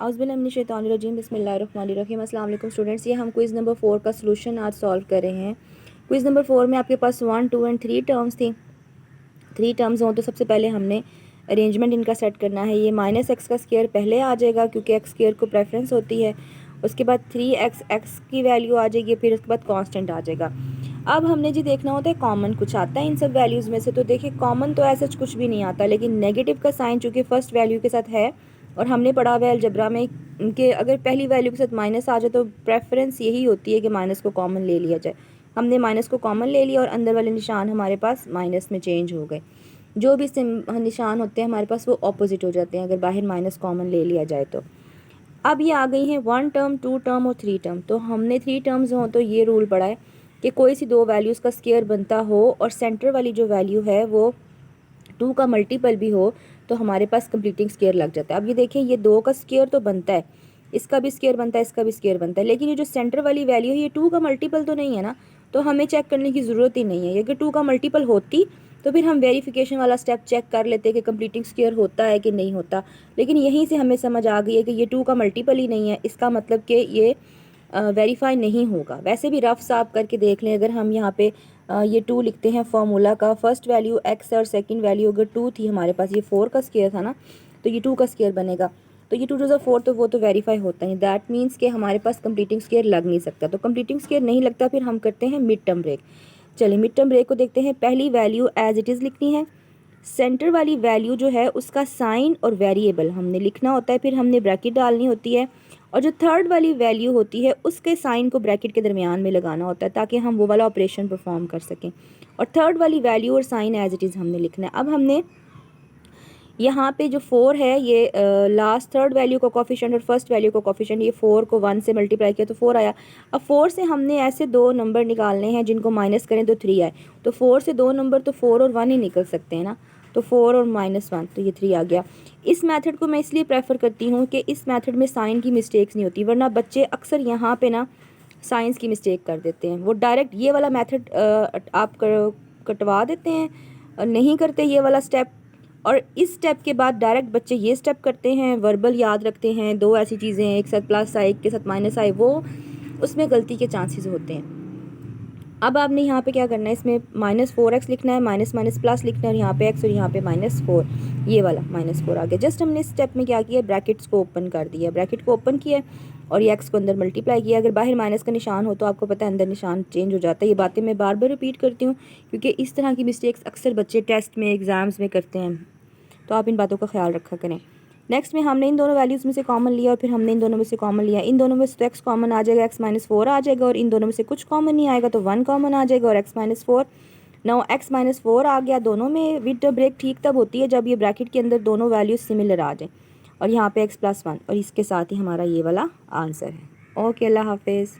औज़ुबिल्लाहिमिनश्शैतानिर्रजीम बिस्मिल्लाहिर्रहमानिर्रहीम। अस्सलाम वालेकुम स्टूडेंट्स, ये हम क्विज़ नंबर 4 का सोल्यूशन आज सॉल्व कर रहे हैं। क्विज़ नंबर 4 में आपके पास 1, 2 एंड 3 टर्म्स थी। 3 टर्म्स हों तो सबसे पहले हमने अरेंजमेंट इनका सेट करना है। ये माइनस एक्स का स्क्वायर पहले आ जाएगा क्योंकि एक्स स्क्वायर को प्रेफरेंस होती है। उसके बाद 3x एक्स की वैल्यू आ जाएगी, फिर उसके बाद कांस्टेंट आ जाएगा। अब हमने जी देखना होता है कॉमन कुछ आता है इन सब वैल्यूज़ में से। तो देखिए कॉमन तो ऐसा कुछ भी नहीं आता, लेकिन नेगेटिव का साइन चूँकि फर्स्ट वैल्यू के साथ है और हमने पढ़ा हुआ है अलजबरा में कि अगर पहली वैल्यू के साथ माइनस आ जाए तो प्रेफरेंस यही होती है कि माइनस को कॉमन ले लिया जाए। हमने माइनस को कॉमन ले लिया और अंदर वाले निशान हमारे पास माइनस में चेंज हो गए। जो भी निशान होते हैं हमारे पास वो ऑपोजिट हो जाते हैं अगर बाहर माइनस कॉमन ले लिया जाए तो। अब ये आ गई हैं 1 टर्म, 2 टर्म और 3 टर्म। तो हमने 3 टर्म्स हों तो ये रूल पढ़ा है कि कोई सी दो वैल्यूज़ का स्क्वायर बनता हो और सेंटर वाली जो वैल्यू है वो 2 का मल्टीपल भी हो तो हमारे पास कंप्लीटिंग स्क्वायर लग जाता है। अब ये देखें, ये 2 का स्क्वायर तो बनता है, इसका भी स्क्वायर बनता है, इसका भी स्क्वायर बनता है, लेकिन ये जो सेंटर वाली वैल्यू है ये 2 का मल्टीपल तो नहीं है ना, तो हमें चेक करने की ज़रूरत ही नहीं है। ये अगर 2 का मल्टीपल होती तो फिर हम वेरिफिकेशन वाला स्टेप चेक कर लेते कि कंप्लीटिंग स्क्वायर होता है कि नहीं होता। लेकिन यहीं से हमें समझ आ गई है कि ये 2 का मल्टीपल ही नहीं है, इसका मतलब कि ये वेरीफाई नहीं होगा। वैसे भी रफ साफ करके देख लें, अगर हम यहाँ पे ये 2 लिखते हैं फार्मूला का, फर्स्ट वैल्यू x और सेकंड वैल्यू अगर 2 थी हमारे पास, ये 4 का स्क्वायर था ना, तो ये 2 का स्क्वायर बनेगा। तो ये 2 2 4 तो वो तो वेरीफाई होता है। दैट मीन्स कि हमारे पास कंप्लीटिंग स्क्वायर लग नहीं सकता। तो कंप्लीटिंग स्क्वायर नहीं लगता, फिर हम करते हैं मिड टर्म ब्रेक। चलिए मिड टर्म ब्रेक को देखते हैं। पहली वैल्यू एज इट इज़ लिखनी है, सेंटर वाली वैल्यू जो है उसका साइन और वेरिएबल हमने लिखना होता है, फिर हमने ब्रैकेट डालनी होती है, और जो थर्ड वाली वैल्यू होती है उसके साइन को ब्रैकेट के दरमियान में लगाना होता है ताकि हम वो वाला ऑपरेशन परफॉर्म कर सकें। और थर्ड वाली वैल्यू और साइन एज इट इज़ हमने लिखना है। अब हमने यहाँ पे जो 4 है ये लास्ट थर्ड वैल्यू का कोफिशिएंट और फर्स्ट वैल्यू का कोफिशिएंट, ये 4 को 1 से मल्टीप्लाई किया तो 4 आया। अब 4 से हमने ऐसे दो नंबर निकालने हैं जिनको माइनस करें तो 3 आए। तो 4 से दो नंबर तो 4 और 1 ही निकल सकते हैं ना, तो 4 और -1 तो ये 3 आ गया। इस मेथड को मैं इसलिए प्रेफर करती हूँ कि इस मेथड में साइन की मिस्टेक्स नहीं होती, वरना बच्चे अक्सर यहाँ पे ना साइंस की मिस्टेक कर देते हैं। वो डायरेक्ट ये वाला मेथड आप कटवा देते हैं, नहीं करते ये वाला स्टेप, और इस स्टेप के बाद डायरेक्ट बच्चे ये स्टेप करते हैं, वर्बल याद रखते हैं, दो ऐसी चीज़ें हैं एक साथ प्लस आए एक के साथ माइनस आए, वो उसमें गलती के चांसेस होते हैं। अब आपने यहाँ पे क्या करना है, इसमें -4x लिखना है, माइनस माइनस प्लस लिखना है, और यहाँ पे x और यहाँ पे -4, ये वाला -4 आ गया। जस्ट हमने इस स्टेप में क्या किया, ब्रैकेट्स को ओपन कर दिया, ब्रैकेट को ओपन किया और ये x को अंदर मल्टीप्लाई किया। अगर बाहर माइनस का निशान हो तो आपको पता है अंदर निशान चेंज हो जाता है। ये बातें मैं बार बार रिपीट करती हूँ क्योंकि इस तरह की मिस्टेक्स अक्सर बच्चे टेस्ट में एग्ज़ाम्स में करते हैं, तो आप इन बातों का ख्याल रखा करें। नेक्स्ट में हमने इन दोनों वैल्यूज़ में से कॉमन लिया और फिर हमने इन दोनों में से कॉमन लिया। इन दोनों में से तो x कॉमन आ जाएगा, x -4 आ जाएगा, और इन दोनों में से कुछ कॉमन नहीं आएगा तो 1 कॉमन आ जाएगा और x -4। नाउ x -4 आ गया। दोनों में विद ब्रेक ठीक तब होती है जब ये ब्रैकेट के अंदर दोनों वैल्यूज सिमिलर आ जाए, और यहाँ पे x +1, और इसके साथ ही हमारा ये वाला आंसर है। ओके, अल्लाह हाफिज़।